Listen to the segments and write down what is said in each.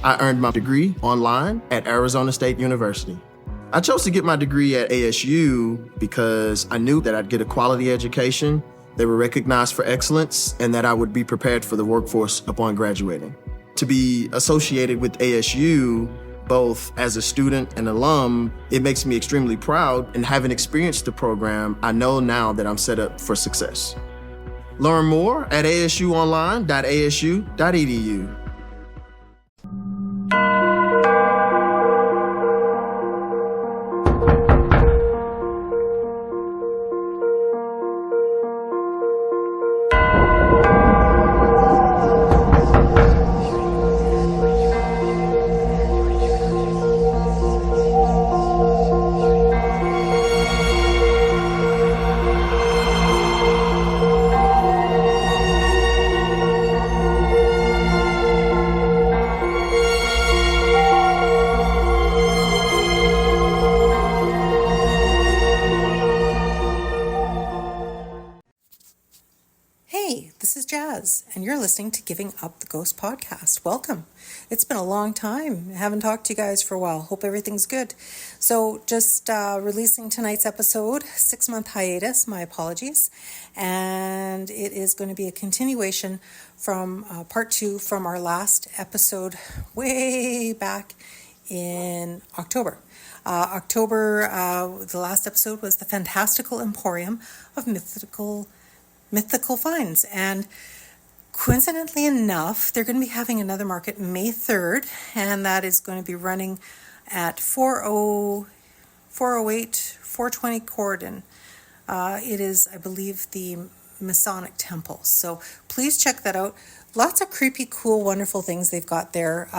I earned my degree online at Arizona State University. I chose to get my degree at ASU because I knew that I'd get a quality education, they were recognized for excellence, and that I would be prepared for the workforce upon graduating. To be associated with ASU, both as a student and alum, it makes me extremely proud, and having experienced the program, I know now that I'm set up for success. Learn more at asuonline.asu.edu. And you're listening to Giving Up the Ghost podcast. Welcome. It's been a long time. I haven't talked to you guys for a while. Hope everything's good. So just releasing tonight's episode, 6-month hiatus, my apologies. And it is going to be a continuation from part 2 from our last episode way back in October. The last episode was the Fantastical Emporium of Mythical Finds. And coincidentally enough, they're going to be having another market May 3rd, and that is going to be running at 420 Corydon. It is, I believe, the Masonic temple. So please check that out. Lots of creepy, cool, wonderful things they've got there.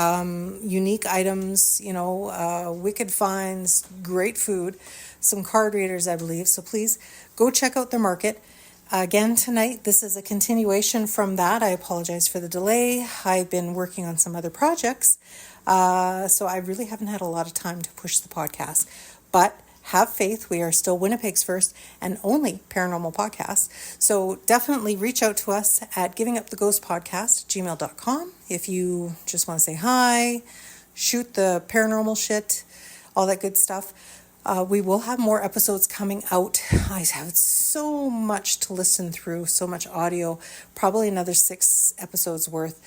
Unique items, wicked finds, great food, some card readers, I believe. So please go check out the market. Again, tonight, this is a continuation from that. I apologize for the delay. I've been working on some other projects, so I really haven't had a lot of time to push the podcast. But have faith, we are still Winnipeg's first and only paranormal podcast. So definitely reach out to us at givinguptheghostpodcast@gmail.com if you just want to say hi, shoot the paranormal shit, all that good stuff. We will have more episodes coming out. I have so much to listen through, so much audio, probably another 6 episodes worth.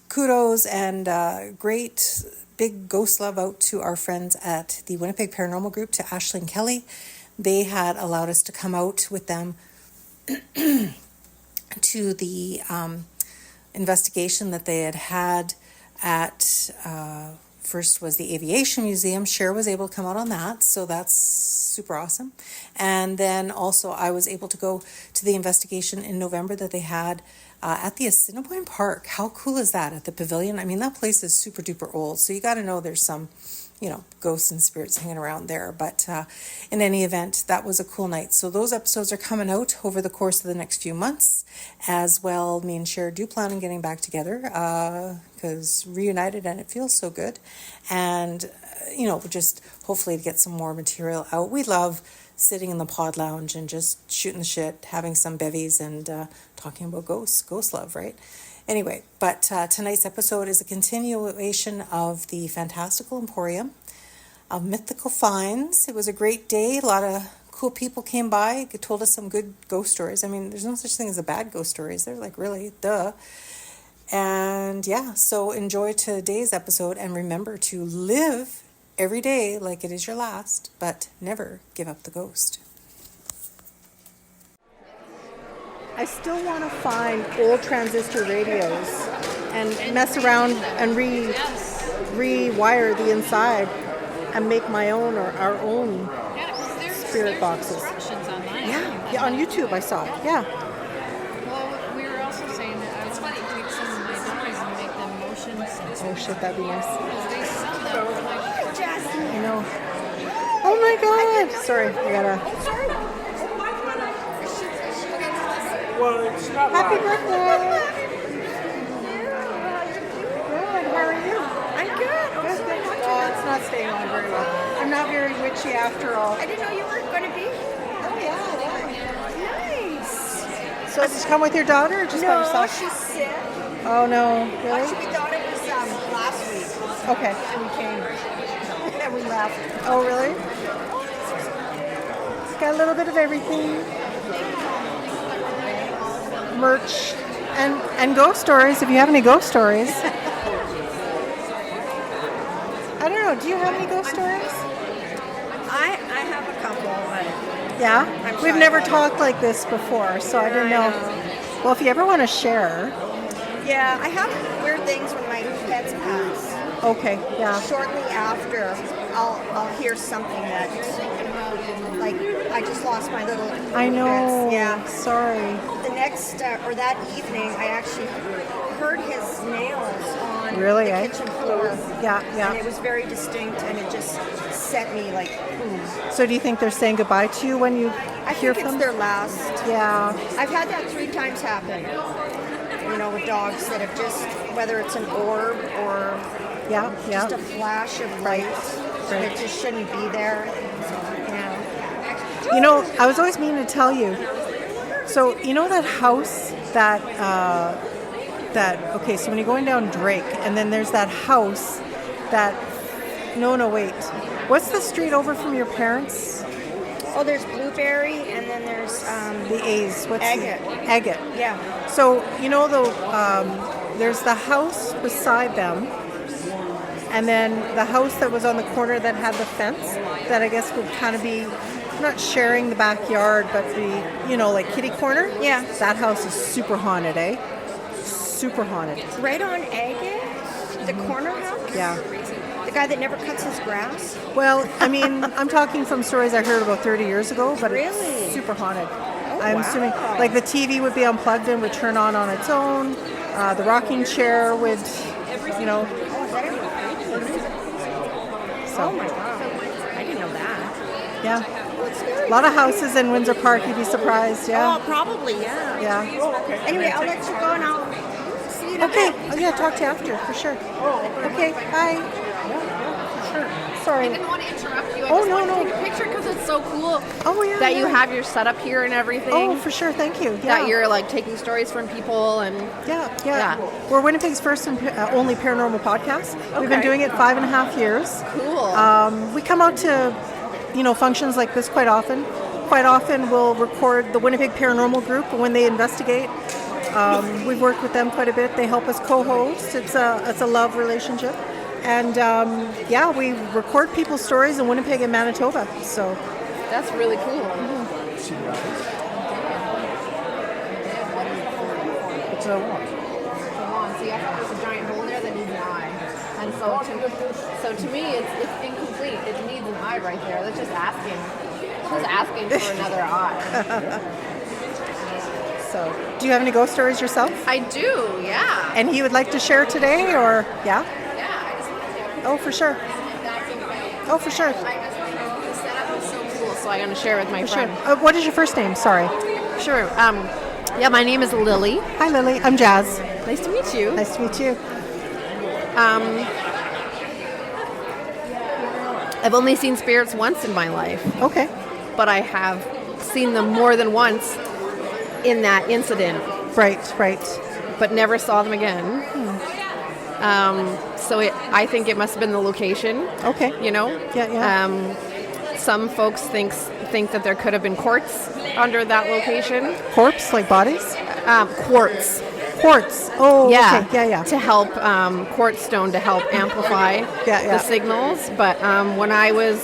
Kudos and great big ghost love out to our friends at the Winnipeg Paranormal Group, to Ashley and Kelly. They had allowed us to come out with them to the investigation that they had at... First was the Aviation Museum. Cher was able to come out on that, so that's super awesome. And then also I was able to go to the investigation in November that they had at the Assiniboine Park. How cool is that, at the pavilion? I mean, that place is super duper old, so you got to know there's some, ghosts and spirits hanging around there. But in any event, that was a cool night. So those episodes are coming out over the course of the next few months. As well, me and Cher do plan on getting back together because reunited and it feels so good. And, just hopefully to get some more material out. We love sitting in the pod lounge and just shooting the shit, having some bevies and talking about ghost love, right? Anyway, but tonight's episode is a continuation of the Fantastical Emporium of Mythical Finds. It was a great day. A lot of cool people came by, told us some good ghost stories. I mean, there's no such thing as a bad ghost stories. They're like, really, duh. And yeah, so enjoy today's episode and remember to live every day like it is your last, but never give up the ghost. I still want to find old transistor radios and mess around and rewire the inside and make my own or our own spirit boxes. Online. Yeah, on YouTube I saw it. Yeah. Well, we were also saying that I was going to take some of my dies and make them motion sensors. Oh shit, that'd be nice. Because they sell them for like... I know. Oh my god. Sorry, I gotta... Well, it's not Happy live. birthday! Good. How are you? I'm good. Oh, it's not staying on very well. I'm not very witchy after all. I didn't know you were going to be. Oh yeah. Nice. So did you come with your daughter or just by No, yourself? she's sick. Oh no, really? Actually, we thought it was last week. Okay. And we came. And we left. Oh, really? It's got a little bit of everything. Merch and ghost stories, if you have any ghost stories. I don't know, do you have any ghost stories? I have a couple. Yeah? I'm We've shy never about it. talked like this before, so I didn't know. Well, if you ever want to share. Yeah, I have weird things when my pets pass. Okay, yeah. Shortly after, I'll hear something that, like, I just lost my little I know. pets. Yeah. Sorry. The next, or that evening, I actually heard his nails on Really, the eh? kitchen floor. Yeah, And it yeah. was very distinct, and it just set me like, ooh. So do you think they're saying goodbye to you when you I hear think from it's their last. Yeah. I've had that 3 times happen. You know, with dogs that have just, whether it's an orb or Yeah, yeah. just a flash of light that just shouldn't be there. So, yeah. You know, I was always meaning to tell you. So, you know that house that, okay, so when you're going down Drake, and then there's that house that, no, wait. What's the street over from your parents? Oh, there's Blueberry, and then there's The A's. What's Agate. Agate. Yeah. So, you know, there's the house beside them, and then the house that was on the corner that had the fence, that I guess would kind of be not sharing the backyard, but the, you know, like kitty corner. Yeah. That house is super haunted, eh? Super haunted. Right on Agate, the corner house. Yeah. The guy that never cuts his grass. Well, I mean, I'm talking from stories I heard about 30 years ago, but Really? it's super haunted. Oh, I'm wow. assuming, like, the TV would be unplugged and would turn on its own. The rocking chair would, you know. Oh, is that it? So, Oh my God. I didn't know that. yeah. That's scary. A lot of houses in Windsor Park, you'd be surprised, Oh, yeah. probably, yeah. Yeah. Anyway, I'll let you go and I'll see you in a Okay. bit. Oh, yeah, talk to you after, for sure. Okay, bye. Sorry. I didn't want to interrupt you. I Oh, just no, wanted no. to take a picture because it's so cool Oh, yeah. that you yeah. have your setup here and everything. Oh, for sure, thank you. Yeah. That you're like taking stories from people and Yeah. Yeah. We're Winnipeg's first and only paranormal podcast. We've been Okay. doing it 5.5 years. cool. We come out to, you know, functions like this quite often. Quite often we'll record the Winnipeg Paranormal Group when they investigate. We've worked with them quite a bit. They help us co-host. It's a love relationship. And yeah, we record people's stories in Winnipeg and Manitoba. So That's really cool. What's that one? See, I thought there was a giant hole there that needs an eye. And so to me, it's incomplete. It needs an eye right there. That's just asking. Just asking for another eye. so do you have any ghost stories yourself? I do, yeah. And you would like to share today, or yeah? Yeah, I just wanted to. Oh, for sure. That's okay. Oh, for sure. I just the setup is so cool, so I'm going to share it with my For sure. friend. What is your first name? Sorry. Sure. Yeah, my name is Lily. Hi, Lily. I'm Jazz. Nice to meet you. Nice to meet you. I've only seen spirits once in my life, Okay. but I have seen them more than once in that incident, Right. but never saw them again. So I think it must have been the location. Okay. You know. Yeah. Some folks think that there could have been quartz under that location. Corpse, like bodies? Quartz. Quartz. Oh, Yeah. okay. Yeah. To help quartz stone to help amplify Yeah. the signals. But when I would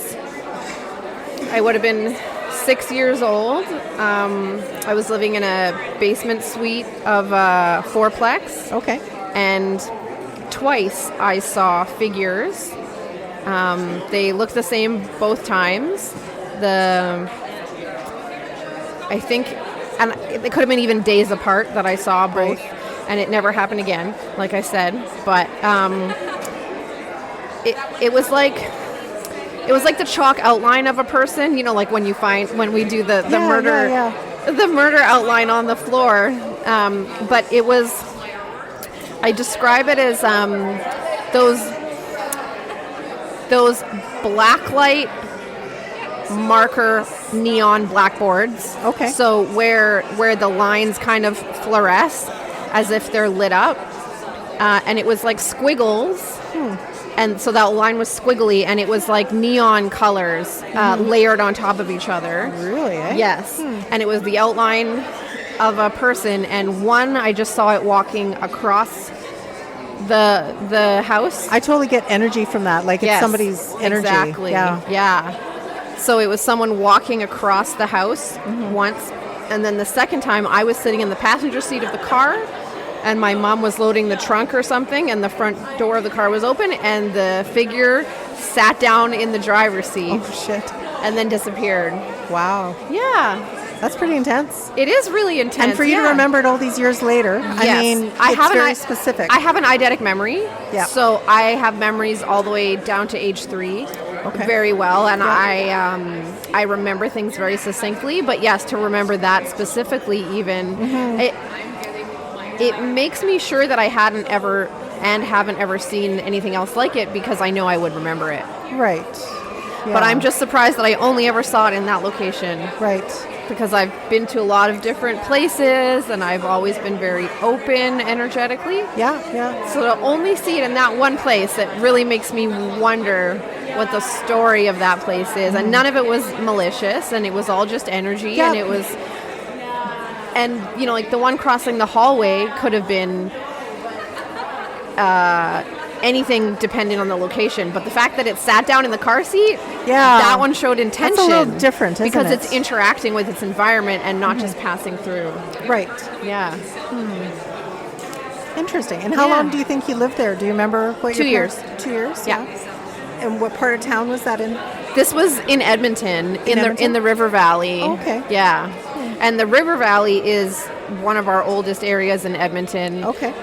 have been 6 years old. I was living in a basement suite of a fourplex. Okay. And twice I saw figures. They looked the same both times. I think, and it could have been even days apart that I saw both, and it never happened again, like I said. But it was like the chalk outline of a person, you know, like when we do the murder, the murder outline on the floor. But it was, I describe it as those blacklight marker neon blackboards. Okay. So where the lines kind of fluoresce as if they're lit up, and it was like squiggles And so that line was squiggly, and it was like neon colors layered on top of each other. Really, eh? Yes. And it was the outline of a person, and one, I just saw it walking across the house. I totally get energy from that. Like it's somebody's energy. Exactly. Yeah. So it was someone walking across the house once, and then the second time I was sitting in the passenger seat of the car, and my mom was loading the trunk or something, and the front door of the car was open, and the figure sat down in the driver's seat. Oh, shit. And then disappeared. Wow. Yeah. That's pretty intense. It is really intense. And for you to remember it all these years later, yes. I mean, it's very specific. I have an eidetic memory. Yeah. So I have memories all the way down to age 3 very well. And I remember things very succinctly. But yes, to remember that specifically even, it makes me sure that I haven't ever seen anything else like it, because I know I would remember it. Right. Yeah. But I'm just surprised that I only ever saw it in that location. Right. Because I've been to a lot of different places, and I've always been very open energetically. Yeah. So to only see it in that one place, it really makes me wonder what the story of that place is. And none of it was malicious, and it was all just energy. Yeah. And it was, and you know, like the one crossing the hallway could have been anything depending on the location, but the fact that it sat down in the car seat, that one showed intention. That's a little different, isn't because it? it's interacting with its environment and not just passing through. Right. Yeah. Interesting. And how long do you think you lived there? Do you remember what 2 years. 2 years? Yeah. And what part of town was that in? This was in Edmonton, in the River Valley. Oh, okay. Yeah. And the River Valley is one of our oldest areas in Edmonton. Okay.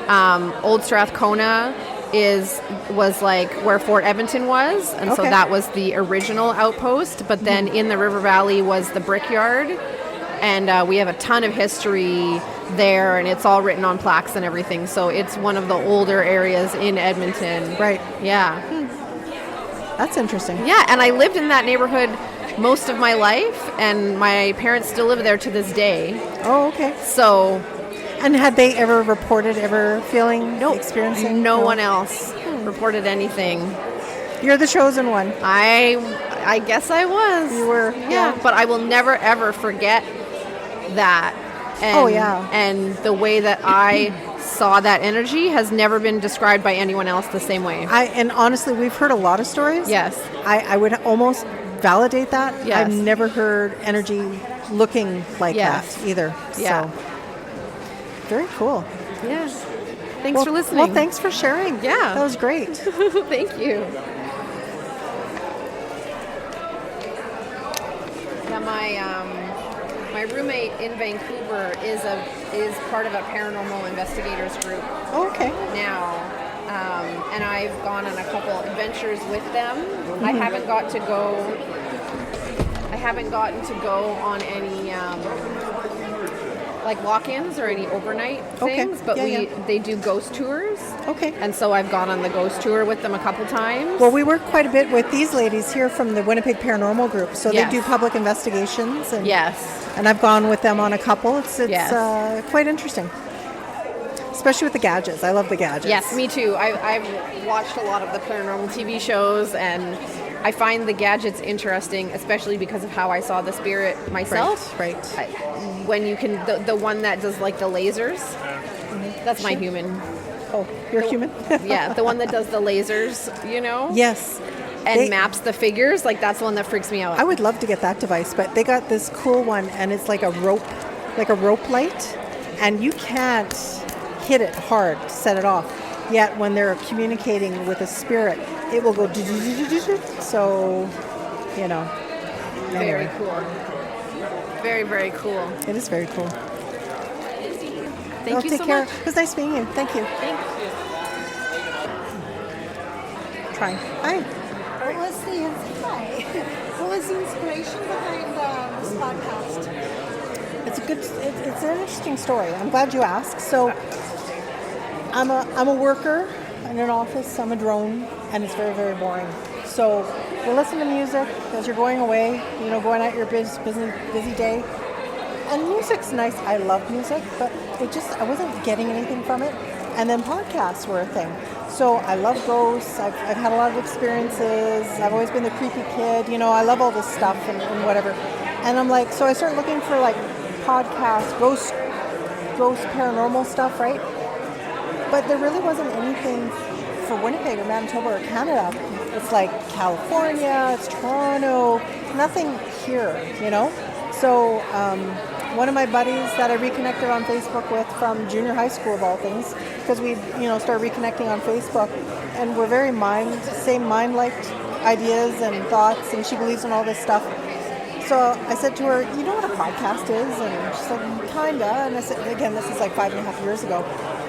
Old Strathcona was like where Fort Edmonton was, and so that was the original outpost. But then in the River Valley was the Brickyard, and we have a ton of history there, and it's all written on plaques and everything. So it's one of the older areas in Edmonton. Right. Yeah. That's interesting. Yeah, and I lived in that neighborhood most of my life, and my parents still live there to this day. Oh, okay. So. And had they ever reported feeling, experiencing? No one else reported anything. You're the chosen one. I guess I was. You were. Yeah. But I will never ever forget that. And, and the way that I saw that energy has never been described by anyone else the same way. And honestly, we've heard a lot of stories. Yes. I would almost validate that. Yes. I've never heard energy looking like that either. Yeah. So. Very cool. Yeah. Thanks for listening. Well, thanks for sharing. Yeah. That was great. Thank you. Yeah, my roommate in Vancouver is part of a paranormal investigators group. Oh, okay. Now, and I've gone on a couple adventures with them. I haven't gotten to go on any like walk-ins or any overnight things, but they do ghost tours. Okay. And so I've gone on the ghost tour with them a couple times. Well, we work quite a bit with these ladies here from the Winnipeg Paranormal Group. So they do public investigations. And, and I've gone with them on a couple. It's quite interesting. Especially with the gadgets. I love the gadgets. Yes, me too. I've watched a lot of the paranormal TV shows, and I find the gadgets interesting, especially because of how I saw the spirit myself. Right. When you can, the one that does like the lasers, that's my human. Oh, you're human? Yeah, the one that does the lasers, you know? Yes. And maps the figures, like that's the one that freaks me out. I would love to get that device, but they got this cool one, and it's like a rope light, and you can't hit it hard to set it off. Yet when they're communicating with a spirit, it will go so, you know. Very cool. Very, very cool. It is very cool. Thank you take so care. much. It was nice meeting you. Thank you. Thank you. Try. Hi. What was the inspiration behind this podcast? It's an interesting story. I'm glad you asked. So I'm a worker in an office. I'm a drone, and it's very, very boring. So you listen to music as you're going away, going out your busy day. And music's nice. I love music, but I wasn't getting anything from it. And then podcasts were a thing. So I love ghosts. I've had a lot of experiences. I've always been the creepy kid. I love all this stuff and whatever. And I'm like, so I started looking for like podcasts, ghost paranormal stuff, right? But there really wasn't anything for Winnipeg or Manitoba or Canada. It's like California, it's Toronto, nothing here, So one of my buddies that I reconnected on Facebook with from junior high school of all things, because we, started reconnecting on Facebook, and we're very same mind-like ideas and thoughts, and she believes in all this stuff. So I said to her, you know what a podcast is? And she said, kinda. And I said, again, this is like 5.5 years ago.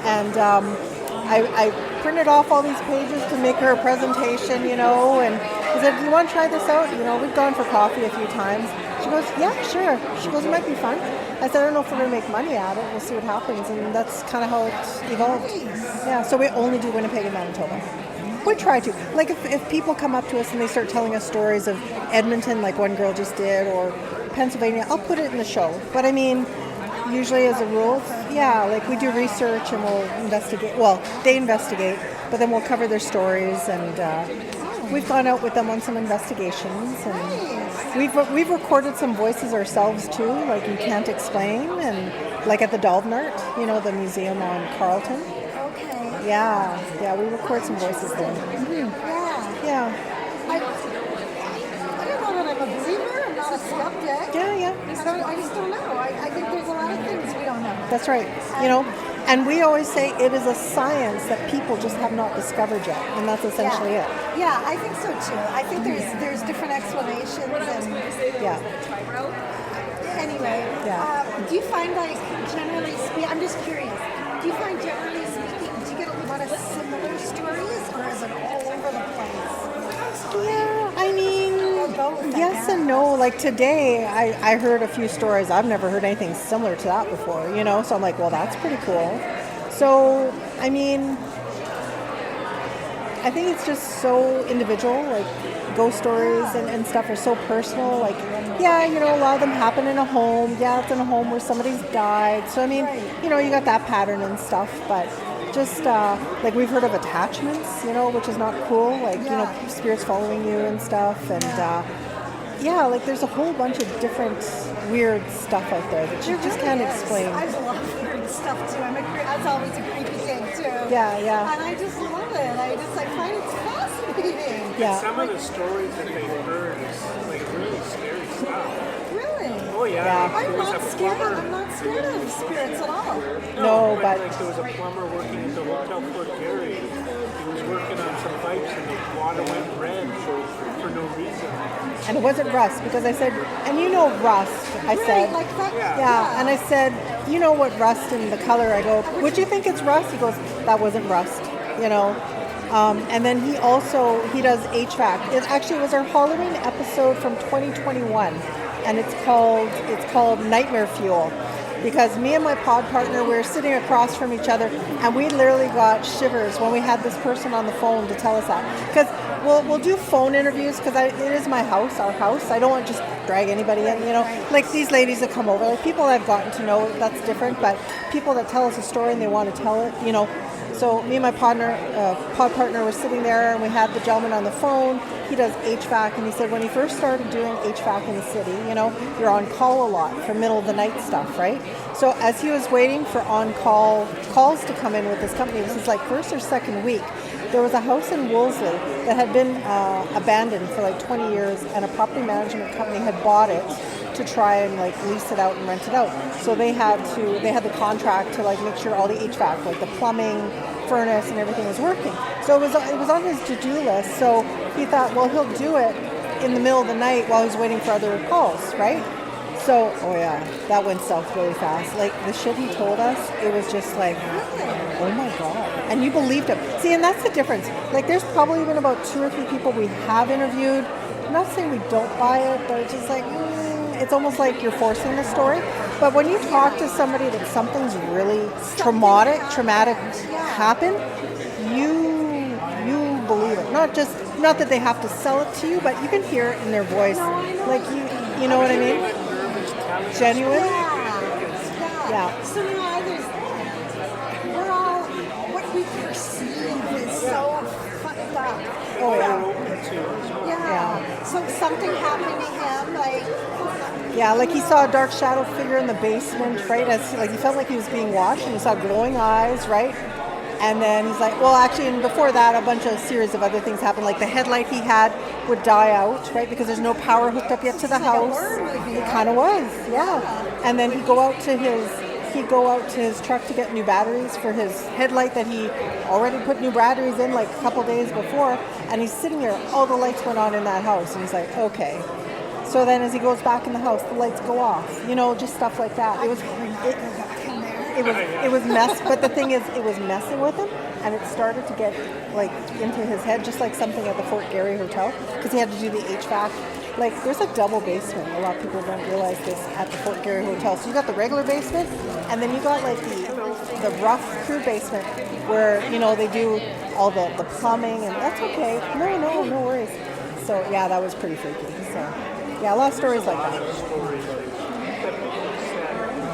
And I printed off all these pages to make her a presentation, and I said, do you want to try this out? We've gone for coffee a few times. She goes, yeah, sure. She goes, it might be fun. I said, I don't know if we're going to make money at it. We'll see what happens. And that's kind of how it's evolved. Yeah, so we only do Winnipeg and Manitoba. We try to. Like if people come up to us and they start telling us stories of Edmonton, like one girl just did, or Pennsylvania, I'll put it in the show. But I mean, usually as a rule, like we do research and we'll investigate. Well, they investigate, but then we'll cover their stories, and we've gone out with them on some investigations, and we've recorded some voices ourselves too, like You Can't Explain, and like at the Daldenart, the museum on Carleton. Okay. Yeah, we record some voices there. Yeah. Yeah. I don't know that I'm a believer. I'm not a skeptic. Yeah. I just don't know. I think there's a lot of things we don't know. That's right. And we always say it is a science that people just have not discovered yet, and that's essentially it. Yeah, I think so too. I think there's different explanations. Yeah. Anyway, Yeah. do you find generally speaking, I'm just curious, do you find generally speaking, do you get a lot of similar stories, or is it all over the place? Yeah, I mean, both, I yes guess. and no. Like today, I heard a few stories. I've never heard anything similar to that before, So I'm like, well, that's pretty cool. So, I mean, I think it's just so individual. Like, ghost stories and stuff are so personal. Like, a lot of them happen in a home. Yeah, it's in a home where somebody's died. So, I mean, you got that pattern and stuff. But just, like, we've heard of attachments, which is not cool. Like, spirits following you and stuff. And, like, there's a whole bunch of different weird stuff out there that you just can't explain. I love weird stuff too. That's always a creepy thing too. Yeah. And I just love it. I find it fascinating. Yeah. Some of the stories that they've heard is like really scary stuff. Really? Oh yeah. Yeah. Like, I'm there was not a scared. plumber. I'm not scared of spirits at all. No, but like there was a plumber working at the Hotel Fort Garry. He was working on some pipes and the water went red for no reason. and it wasn't rust because I said, and rust, I said. Like that? Yeah, and I said, you know what rust and the color? I go, would you think it's rust? He goes, that wasn't rust, And then he does HVAC. It actually was our Halloween episode from 2021, and it's called Nightmare Fuel. Because me and my pod partner, we were sitting across from each other, and we literally got shivers when we had this person on the phone to tell us that. Because we'll do phone interviews, because it is my house, our house. I don't want to just drag anybody in, Like these ladies that come over, like people I've gotten to know, that's different. But people that tell us a story and they want to tell it, So me and my pod partner were sitting there, and we had the gentleman on the phone. He does HVAC, and he said when he first started doing HVAC in the city, you're on call a lot for middle of the night stuff, right? So as he was waiting for on-call calls to come in with this company, this is like first or second week, there was a house in Wolseley that had been abandoned for like 20 years, and a property management company had bought it to try and like lease it out and rent it out. So they had the contract to like make sure all the HVAC, like the plumbing, furnace, and everything was working. So it was on his to-do list. So he thought, well, he'll do it in the middle of the night while he's waiting for other calls, right? So, that went south really fast. Like the shit he told us, it was just like, oh my God. And you believed him. See, and that's the difference. Like there's probably been about 2 or 3 people we have interviewed. I'm not saying we don't buy it, but it's just like, it's almost like you're forcing the story. But when you talk to somebody that something's really traumatic happened, you believe it. Not that they have to sell it to you, but you can hear it in their voice. Like you know what I mean? Genuine? Yeah. So we're all, what we perceive is so something happening to him? Like, Yeah, like he saw a dark shadow figure in the basement, right? As like he felt like he was being watched, and he saw glowing eyes, right? And then he's like, well, actually, and before that, a bunch of series of other things happened. Like the headlight he had would die out, right? Because there's no power hooked up yet to the house. It kind of was, yeah. And then he'd go out to his truck to get new batteries for his headlight that he already put new batteries in like a couple days before. And he's sitting there, all the lights went on in that house, and he's like, okay. So then as he goes back in the house, the lights go off, you know, just stuff like that. It was mess, but the thing is, it was messing with him, and it started to get like into his head, just like something at the Fort Garry Hotel, because he had to do the HVAC. Like, there's a double basement. A lot of people don't realize this at the Fort Garry Hotel. So you got the regular basement, and then you got like the rough crew basement, where you know they do all the plumbing, and that's okay. No worries. So yeah, that was pretty freaky. So yeah, a lot of stories like that.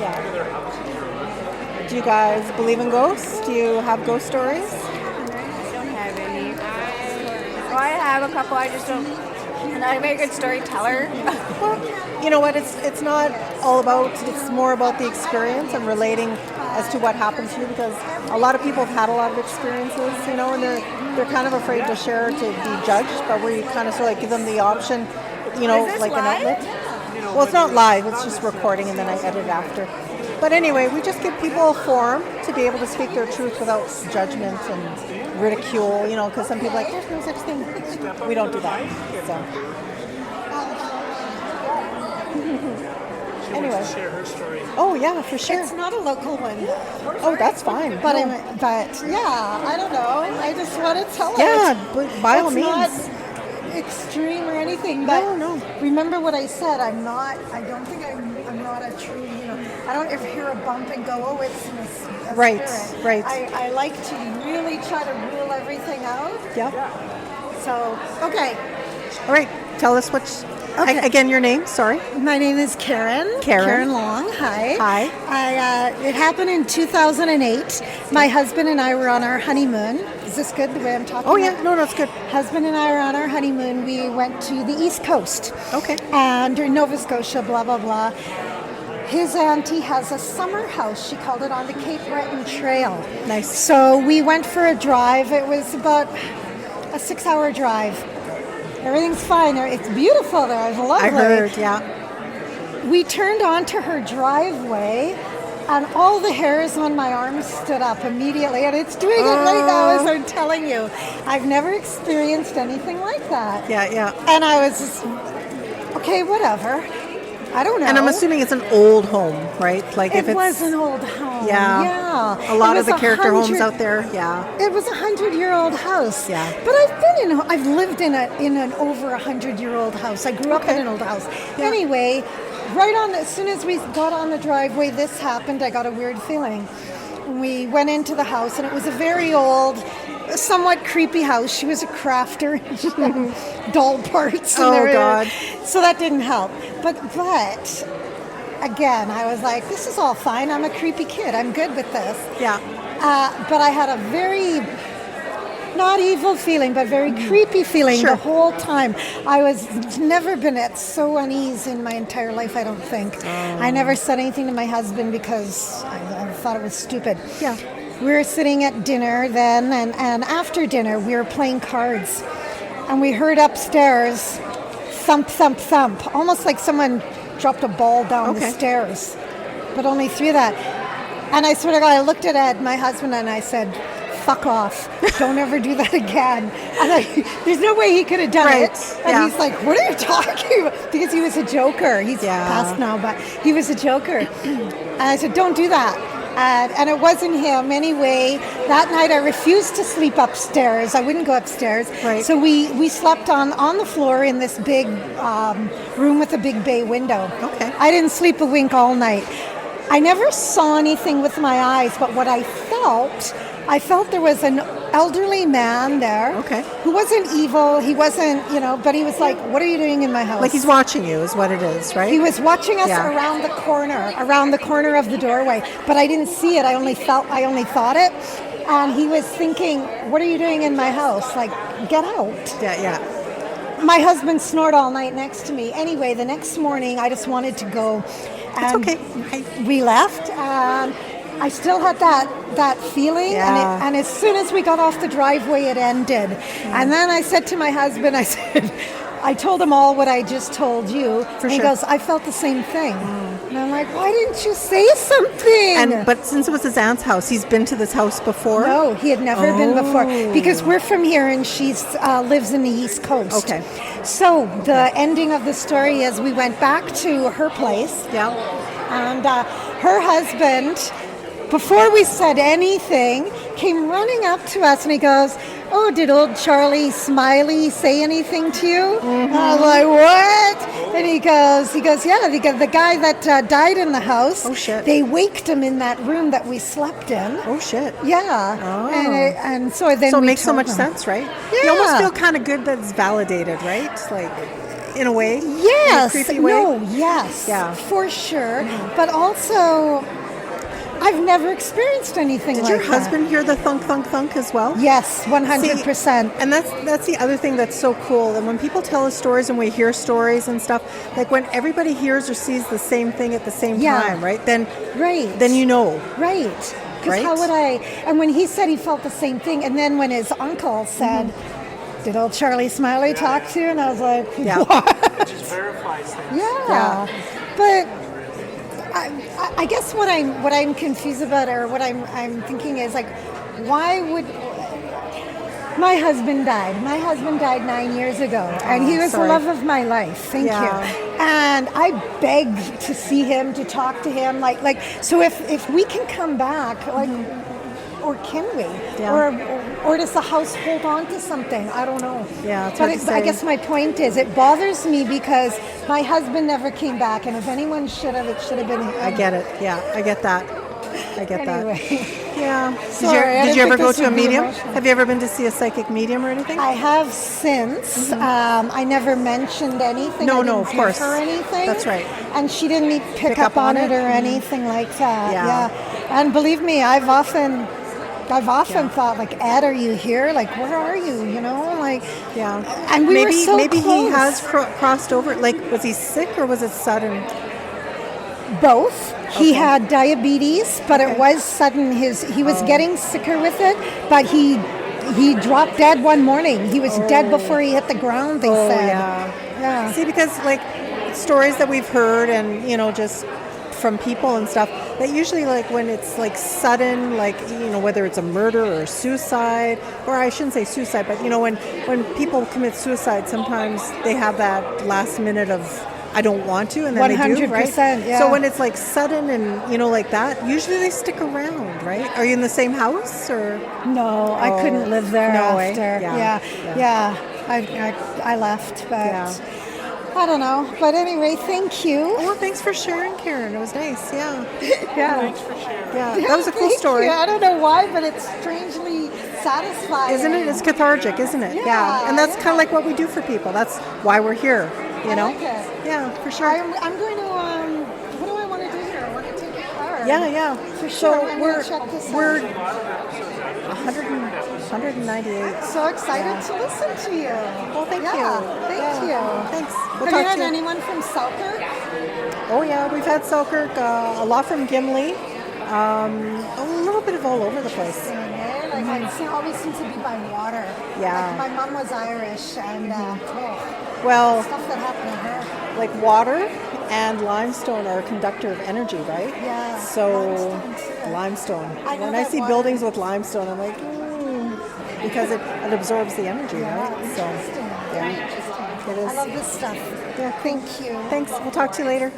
Yeah. Do you guys believe in ghosts? Do you have ghost stories? I don't have any. Well, I have a couple. I just don't. And I'm a very good storyteller. Well, you know what? It's not all about. It's more about the experience and relating as to what happens to you, because a lot of people have had a lot of experiences, you know, and they're kind of afraid to share, to be judged. But where you kind of sort of like give them the option, you know, like an outlet. Well, it's not live. It's just recording, and then I edit after. But anyway, we just give people a forum to be able to speak their truth without judgment and ridicule, you know, because some people are like, there's no such thing. We don't do that. So. Anyway. Share her story. Oh yeah, for sure. it's not a local one, Oh, that's fine. but No. yeah, I don't know. I just want to tell it. Yeah, but by all It's means. not extreme or anything, but No. remember what I said. I'm not a true, you know, I don't ever hear a bump and go, oh, it's a Right, spirit. right. I like to really try to rule everything out. Yep. So, okay. All right. Tell us what's Okay. again your name. Sorry. My name is Karen. Karen. Long. Hi. Hi. It happened in 2008. My husband and I were on our honeymoon. Is this good the way I'm talking? Oh yeah. No, it's good. Husband and I were on our honeymoon. We went to the East Coast. Okay. And in Nova Scotia, blah, blah, blah. His auntie has a summer house. She called it on the Cape Breton Trail. Nice. So we went for a drive. It was about a 6-hour drive. Everything's fine. It's beautiful there. It's lovely. I heard. Yeah. We turned onto her driveway, and all the hairs on my arms stood up immediately. And it's doing it right now as I'm telling you. I've never experienced anything like that. Yeah. And I was just, okay, whatever. I don't know. And I'm assuming it's an old home, right? Like if it it's was an old home. Yeah. Yeah. A lot It of the was character homes 100 out there. Yeah. It was a 100-year-old house. Yeah. But I've lived in an over 100-year-old house. I grew up in an old house. Yeah. Anyway, as soon as we got on the driveway, this happened. I got a weird feeling. We went into the house, and it was a very old, somewhat creepy house. She was a crafter, doll parts. And Oh, God. So that didn't help. But again, I was like, this is all fine. I'm a creepy kid. I'm good with this. Yeah. But I had a very, not evil feeling, but very creepy feeling Sure. the whole time. I was never been at so unease in my entire life, I don't think. I never said anything to my husband because I thought it was stupid. Yeah. We were sitting at dinner then, and after dinner, we were playing cards. And we heard upstairs, thump, thump, thump, almost like someone dropped a ball down the stairs, but only through that. And I sort of looked at my husband and I said, fuck off. Don't ever do that again. And there's no way he could have done it. And he's like, what are you talking about? Because he was a joker. He's passed now, but he was a joker. And I said, don't do that. And it wasn't him. Anyway, that night I refused to sleep upstairs. I wouldn't go upstairs. Right. So we slept on the floor in this big room with a big bay window. Okay. I didn't sleep a wink all night. I never saw anything with my eyes, but what I felt there was an elderly man there. Okay. Who wasn't evil. He wasn't, but he was like, what are you doing in my house? Like he's watching you is what it is, right? He was watching us around the corner of the doorway, but I didn't see it. I only thought it. And he was thinking, what are you doing in my house? Like, get out. Yeah. my husband snored all night next to me. Anyway, the next morning, I just wanted to go. And we left, and I still had that feeling. Yeah. And as soon as we got off the driveway, it ended. And then I said to my husband, I told him all what I just told you. And he goes, I felt the same thing. And I'm like, why didn't you say something? But since it was his aunt's house, he's been to this house before? No, he had never been before. Because we're from here and she lives in the East Coast. Okay. So the ending of the story is we went back to her place. Yeah. And her husband, before we said anything, came running up to us and he goes, oh, did old Charlie Smiley say anything to you? Mm-hmm. I was like, what? And he goes, yeah, the guy that died in the house. Oh, shit. They waked him in that room that we slept in. Oh, shit. Yeah. Oh. And so then So it we makes so told much him. sense, right? Yeah. You almost feel kind of good that it's validated, right? Like, in a way. Yes. In a creepy way. No, yes. Yeah. For sure. But also, I've never experienced anything Did like your that. husband hear the thunk, thunk, thunk as well? Yes, 100%. And that's the other thing that's so cool. And when people tell us stories and we hear stories and stuff, like when everybody hears or sees the same thing at the same time, right? Then you know. Right. Because how would I? And when he said he felt the same thing, and then when his uncle said, did old Charlie Smiley talk to you? And I was like, what? It just verifies things. Yeah. But I guess what I'm confused about, or what I'm thinking is like, why would my husband died? My husband died 9 years ago, and he was the love of my life. Thank you. And I begged to see him, to talk to him, like. So if we can come back, like. Or can we? Yeah. Or does the house hold on to something? I don't know. Yeah, it's hard to say. I guess my point is, it bothers me because my husband never came back, and if anyone should have, it should have been him. I get it. Yeah, I get that. Anyway. Yeah. Sorry, Did you ever go to a medium? Have you ever been to see a psychic medium or anything? I have since. I never mentioned anything. No, I didn't of course. give her anything. That's right. And she didn't pick up on it or anything like that. Yeah. And believe me, I've often thought, like, Ed, are you here? Like, where are you? You know, like, And we were so maybe close. he has crossed over. Like, was he sick or was it sudden? Both. He had diabetes, but it was sudden. He was getting sicker with it, but he dropped dead one morning. He was dead before he hit the ground, they said. Yeah. See, because like stories that we've heard and, just from people and stuff, that usually like when it's like sudden, like, whether it's a murder or a suicide, or I shouldn't say suicide, but when people commit suicide, sometimes they have that last minute of I don't want to, and then 100%, they do, right? Yeah. So when it's like sudden and like that, usually they stick around, right? Are you in the same house or? No, I couldn't live there after. Yeah. I left, but I don't know. But anyway, thank you. Oh, thanks for sharing, Karen. It was nice. Yeah. Thanks for sharing. Yeah, that was a cool story. I don't know why, but it's strangely satisfying. Isn't it? It's cathartic, isn't it? Yeah. And that's kind of like what we do for people. That's why we're here. I like it. Yeah, for sure. I'm going to. What do I want to do here? I want to take a car. Yeah. For sure. So I'm we're check this we're out. 198. So excited to listen to you. Well, thank you. Thank you. Thanks. Have you had anyone from Selkirk? Oh yeah, we've had Selkirk, a lot from Gimli, a little bit of all over the place. It always seems to be by water. Yeah. Like my mom was Irish, and well, stuff that happened to her. Like water and limestone are a conductor of energy, right? Yeah. So limestone. When I see buildings with limestone, I'm like, because it absorbs the energy, right? So it is. I love this stuff. Yeah. Thank you. Thanks. We'll talk to you later.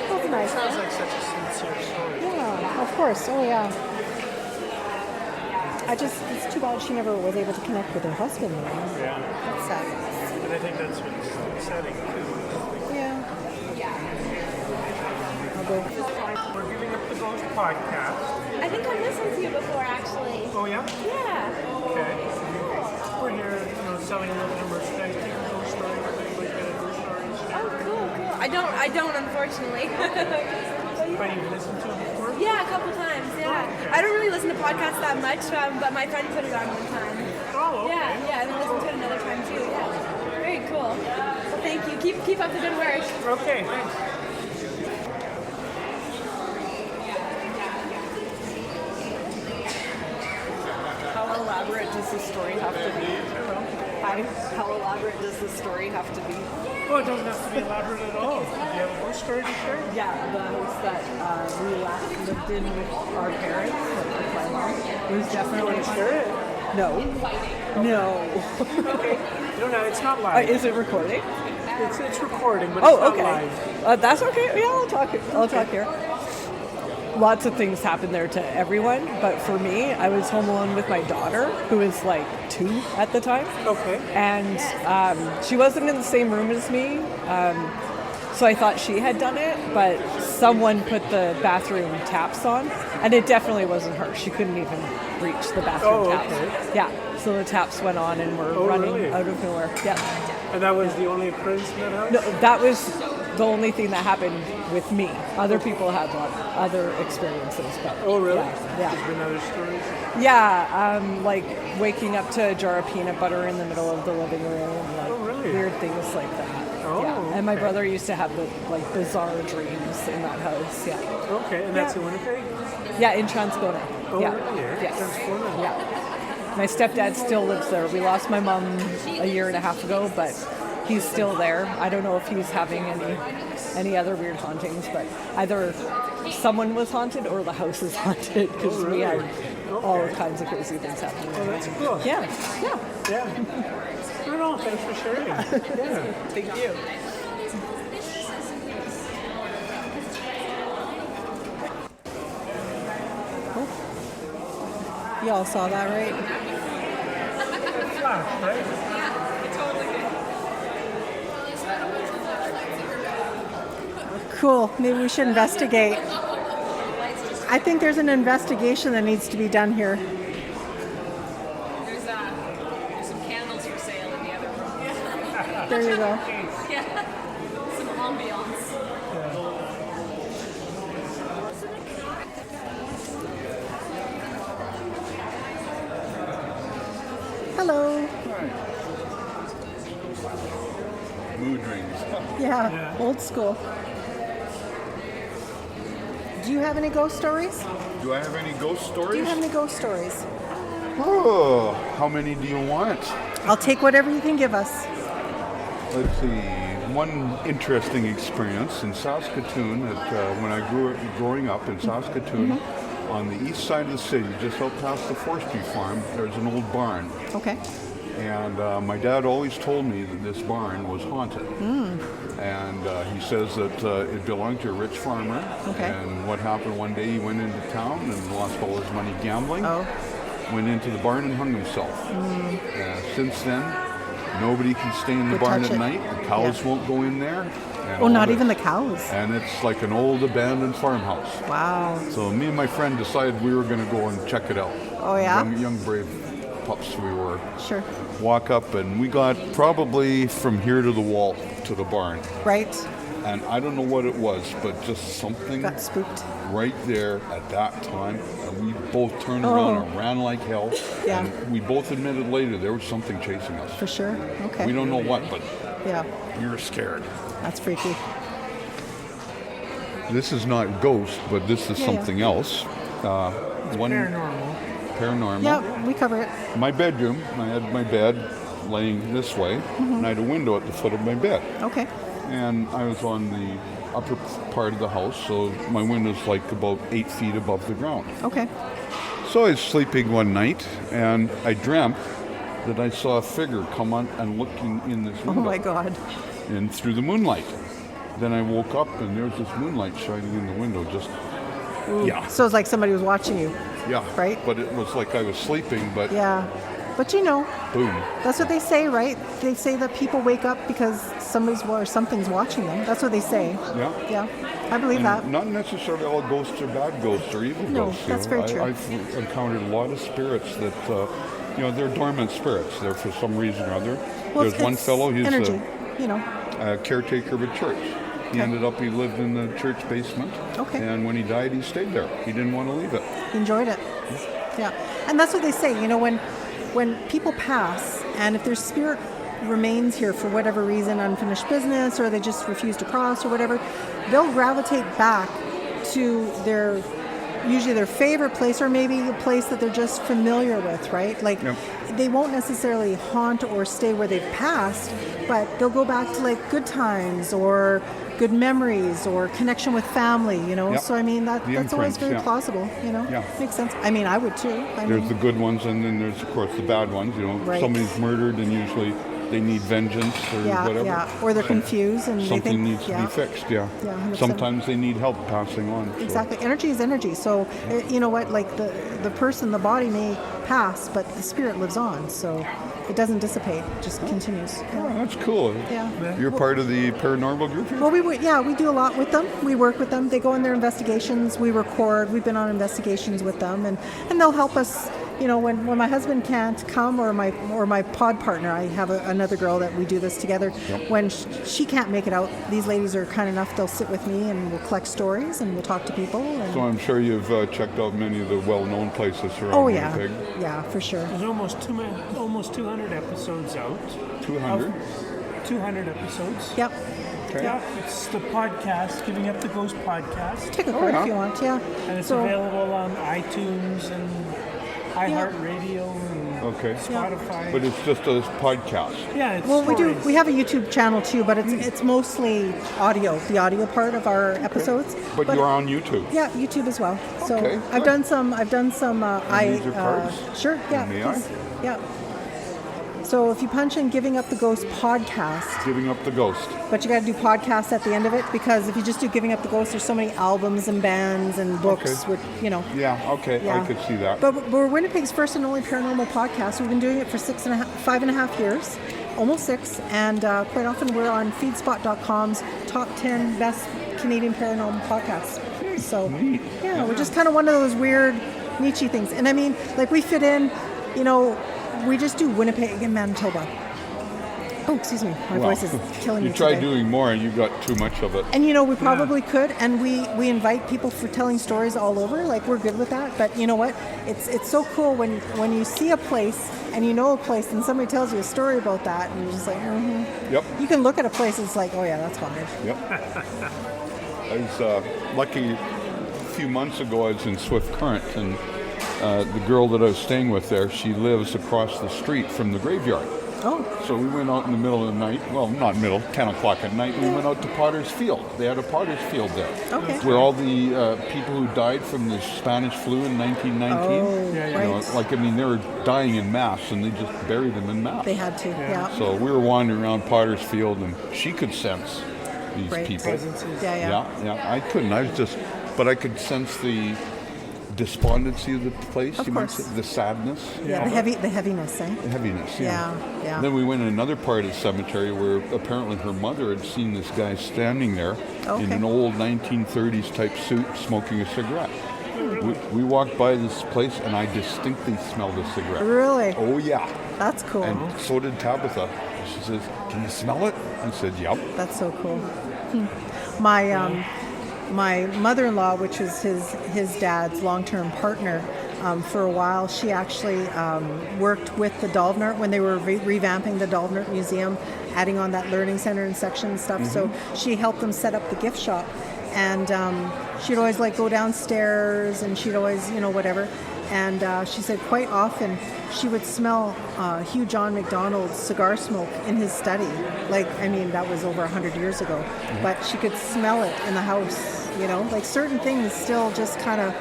That's nice. Sounds like such a sincere story. Yeah, of course. Oh yeah. It's too bad she never was able to connect with her husband. Yeah. That's sad. And I think that's what's upsetting too. Yeah. We're giving up the Ghost podcast. I think I've listened to you before, actually. Oh yeah? Yeah. Okay. We're here, selling a little bit of merchandise, taking ghost stories, like ghost stories. Oh, cool. I don't, unfortunately. But you've listened to them before? Yeah, a couple times, yeah. Yeah. I don't really listen to podcasts that much, but my friend put it on one time. Oh, okay. Yeah, and then listen to it another time too. Yeah. Very cool. Well, thank you. Keep up the good work. Okay, thanks. How elaborate does the story have to be? Hi. How elaborate does the story have to be? Oh, it doesn't have to be elaborate at all. Do you have a ghost story to share? Yeah, the house that we last lived in with our parents, like with my mom, was definitely. Want to share it? No. No. Okay. You don't know, it's not live. Is it recording? It's recording, but it's not okay. live. That's okay. Yeah, I'll talk here. Lots of things happened there to everyone, but for me, I was home alone with my daughter, who was like 2 at the time. Okay. And she wasn't in the same room as me, so I thought she had done it, but someone put the bathroom taps on, and it definitely wasn't her. She couldn't even reach the bathroom taps. Okay. Yeah, so the taps went on and were running really? out of nowhere. Yeah. And that was the only occurrence in that house? No, that was the only thing that happened with me. Other people had other experiences. But Oh, really? Yeah. There's been other stories? Yeah, like waking up to a jar of peanut butter in the middle of the living room. Like really? weird things like that. Oh, yeah. And my okay. brother used to have the bizarre dreams in that house. Yeah. Okay, and that's in Winnipeg? Yeah, in Transcona. Oh, yeah. really? Yes. Transformative. Yeah. My stepdad still lives there. We lost my mom a year and a half ago, but he's still there. I don't know if he's having any other weird hauntings, but either someone was haunted or the house is haunted because we had all kinds of crazy things happening. Oh, that's cool. Yeah. No, thanks for sharing. Yeah. Thank you. You all saw that, right? Flash, right? Cool. Maybe we should investigate. I think there's an investigation that needs to be done here. There's some candles for sale in the other room. There you go. Yeah. Some ambiance. Hello. Mood rings. Yeah, old school. Do you have any ghost stories? Do I have any ghost stories? Do you have any ghost stories? Oh, how many do you want? I'll take whatever you can give us. Let's see. One interesting experience in Saskatoon, when I growing up in Saskatoon, on the east side of the city, just out past the forestry farm, there's an old barn. Okay. And my dad always told me that this barn was haunted. And he says that it belonged to a rich farmer. Okay. And what happened one day, he went into town and lost all his money gambling. Oh. Went into the barn and hung himself. Since then, nobody can stay in the Would barn touch at it. night. The cows won't go in there. And Oh, all not the- even the cows. And it's like an old abandoned farmhouse. Wow. So me and my friend decided we were going to go and check it out. Oh, yeah? Young brave pups we were. Sure. Walk up, and we got probably from here to the wall to the barn. Right. And I don't know what it was, but just something Got spooked. right there at that time. And we both turned around and ran like hell. Yeah. And we both admitted later there was something chasing us. For sure. Okay. We don't know what, but Yeah. we were scared. That's freaky. This is not ghost, but this is Yeah, something else. One Paranormal. paranormal. Yeah, we cover it. My bedroom, I had my bed laying this way, and I had a window at the foot of my bed. Okay. And I was on the upper part of the house, so my window's like about 8 feet above the ground. Okay. So I was sleeping one night, and I dreamt that I saw a figure come on and looking in this Oh window. my God. And through the moonlight. Then I woke up, and there's this moonlight shining in the window, just, yeah. So it's like somebody was watching you. Yeah. Right? But it was like I was sleeping, but Yeah. But you know, boom. that's what they say, right? They say that people wake up because something's watching them. That's what they say. Yeah. Yeah. I believe And that. not necessarily all ghosts are bad ghosts or evil No, ghosts. that's very true. I've encountered a lot of spirits that, they're dormant spirits. They're for some reason or other. Well, There's one it's fellow, he's energy, you know. a caretaker of a church. He lived in the church basement. Okay. And when he died, he stayed there. He didn't want to leave it. He enjoyed it. Yeah. And that's what they say, when people pass, and if their spirit remains here for whatever reason, unfinished business, or they just refuse to cross or whatever, they'll gravitate back to usually their favorite place, or maybe a place that they're just familiar with, right? Like, they won't necessarily haunt or stay where they've passed, but they'll go back to like good times or good memories or connection with family, So I mean, that's always very plausible, Makes sense. I mean, I would too. There's the good ones, and then there's of course the bad ones. Right. Somebody's murdered, and usually they need vengeance or whatever. Yeah, or they're confused and something they think, needs to be fixed. Yeah. 100%. Sometimes they need help passing on. So. Exactly. Energy is energy. So you know what? Like the person, the body may pass, but the spirit lives on. So it doesn't dissipate. It just continues. Oh, that's cool. Yeah. You're part of the paranormal group here? Well, we do a lot with them. We work with them. They go on their investigations. We record. We've been on investigations with them, and they'll help us. When my husband can't come, or my pod partner, I have another girl that we do this together. Yep. When she can't make it out, these ladies are kind enough. They'll sit with me and we'll collect stories and we'll talk to people. So I'm sure you've checked out many of the well-known places around Winnipeg. Yeah, for sure. There's almost 200 episodes out. 200? 200 episodes. Yep. Okay. Yeah, it's the podcast, Giving Up the Ghost podcast. Take a card if you want, yeah. And it's available on iTunes and iHeartRadio and Spotify. But it's just a podcast. Yeah, it's stories. We have a YouTube channel too, but it's mostly audio, the audio part of our episodes. But you're on YouTube. Yeah, YouTube as well. So okay, I've done some these are cards? Sure, yeah. May I? Yeah. So if you punch in Giving Up the Ghost podcast. Giving Up the Ghost. But you got to do podcasts at the end of it, because if you just do Giving Up the Ghost, there's so many albums and bands and books with, Yeah, okay, yeah. I could see that. But we're Winnipeg's first and only paranormal podcast. We've been doing it for 5.5 years, almost 6. And quite often we're on feedspot.com's top 10 best Canadian paranormal podcasts. So, yeah, we're just kind of one of those weird niche things. And I mean, like, we fit in, we just do Winnipeg and Manitoba. Oh, excuse me. My voice is killing me You try today. doing more and you got too much of it. And we probably could, and we invite people for telling stories all over. Like, we're good with that. But you know what? It's so cool when you see a place and you know a place and somebody tells you a story about that, and you're just like, Yep. You can look at a place and it's like, oh yeah, that's haunted. Yep. I was lucky a few months ago. I was in Swift Current, and the girl that I was staying with there, she lives across the street from the graveyard. Oh. So we went out in the middle of the night, well, not middle, 10 o'clock at night, and we went out to Potter's Field. They had a Potter's Field there. Okay. Where all the people who died from the Spanish flu in 1919, right. they were dying in mass, and they just buried them in mass. They had to, yeah. So we were wandering around Potter's Field, and she could sense these people. Yeah, I couldn't. But I could sense the despondency of the place, of you course. might say, the sadness. Yeah, the heaviness, eh? The heaviness, yeah. Yeah. Then we went in another part of the cemetery where apparently her mother had seen this guy standing there in an old 1930s type suit smoking a cigarette. We walked by this place and I distinctly smelled a cigarette. Really? Oh, yeah. That's cool. And so did Tabitha. She says, "Can you smell it?" I said, "Yep." That's so cool. My mother-in-law, which was his dad's long-term partner, for a while, she actually worked with the Dalvenart when they were revamping the Dalvenart Museum, adding on that learning center and section and stuff. So she helped them set up the gift shop, and she'd always go downstairs, and she'd always whatever. And she said quite often she would smell Hugh John MacDonald's cigar smoke in his study. That was over 100 years ago. But she could smell it in the house, certain things still just kind of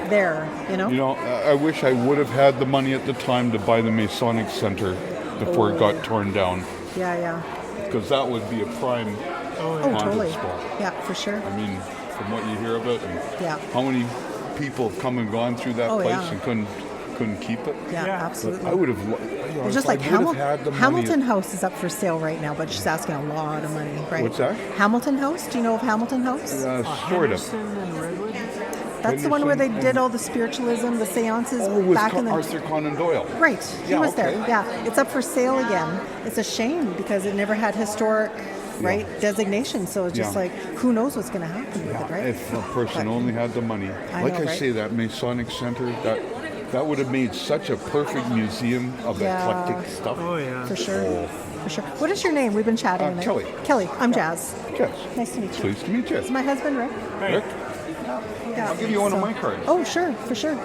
there, I wish I would have had the money at the time to buy the Masonic Center before it got torn down. Yeah. Because that would be a prime haunted totally. spot. Yeah, for sure. I mean, from what you hear of it, and how many people have come and gone through that place and couldn't keep it. Yeah, absolutely. But I would have. It's just like Hamilton House is up for sale right now, but she's asking a lot of money, right? What's that? Hamilton House. Do you know of Hamilton House? Sort of. That's the one where they did all the spiritualism, the seances back in the Arthur Conan Doyle. Right, he was there. Yeah, it's up for sale again. It's a shame because it never had historic right, designation. So it's just Yeah. like, who knows what's going to happen with it, right? If a person But- only had the money. I Like know, I right? say, that Masonic Center, that would have made such a perfect museum of Yeah. eclectic stuff. Oh, yeah. For sure. For sure. What is your name? We've been chatting. a minute. Kelly. Kelly. I'm Jazz. Yes. Nice to meet you. Pleased to meet you. It's my husband, Rick. Rick, Yeah. I'll give you one of my cards. Oh, sure. For sure.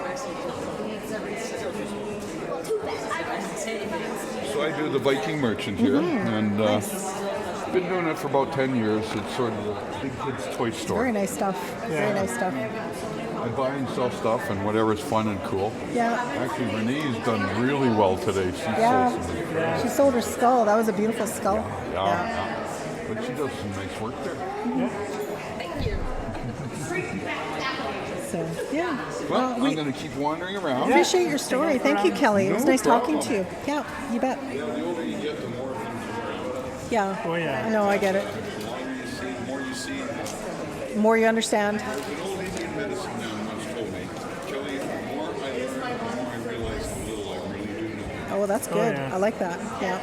So I do the Viking Merchant here, and been doing it for about 10 years. It's sort of a big kids' toy store. Very nice stuff. Very nice stuff. I buy and sell stuff and whatever's fun and cool. Yeah. Actually, Renee's done really well today. She Yeah. sold some. She sold her skull. That was a beautiful skull. Yeah. But she does some nice work there. So, yeah. Well, I'm going to keep wandering around. Appreciate your story. Thank you, Kelly. It was No nice talking problem. to you. Yeah, you bet. The older you get, the more Yeah. Oh, yeah. I know, I get it. the more you see. The more you understand. An old Indian medicine man once told me, Kelly, the more I learn, the more I realize how little I really do know. Oh, well, that's good. yeah. I like that. Yeah.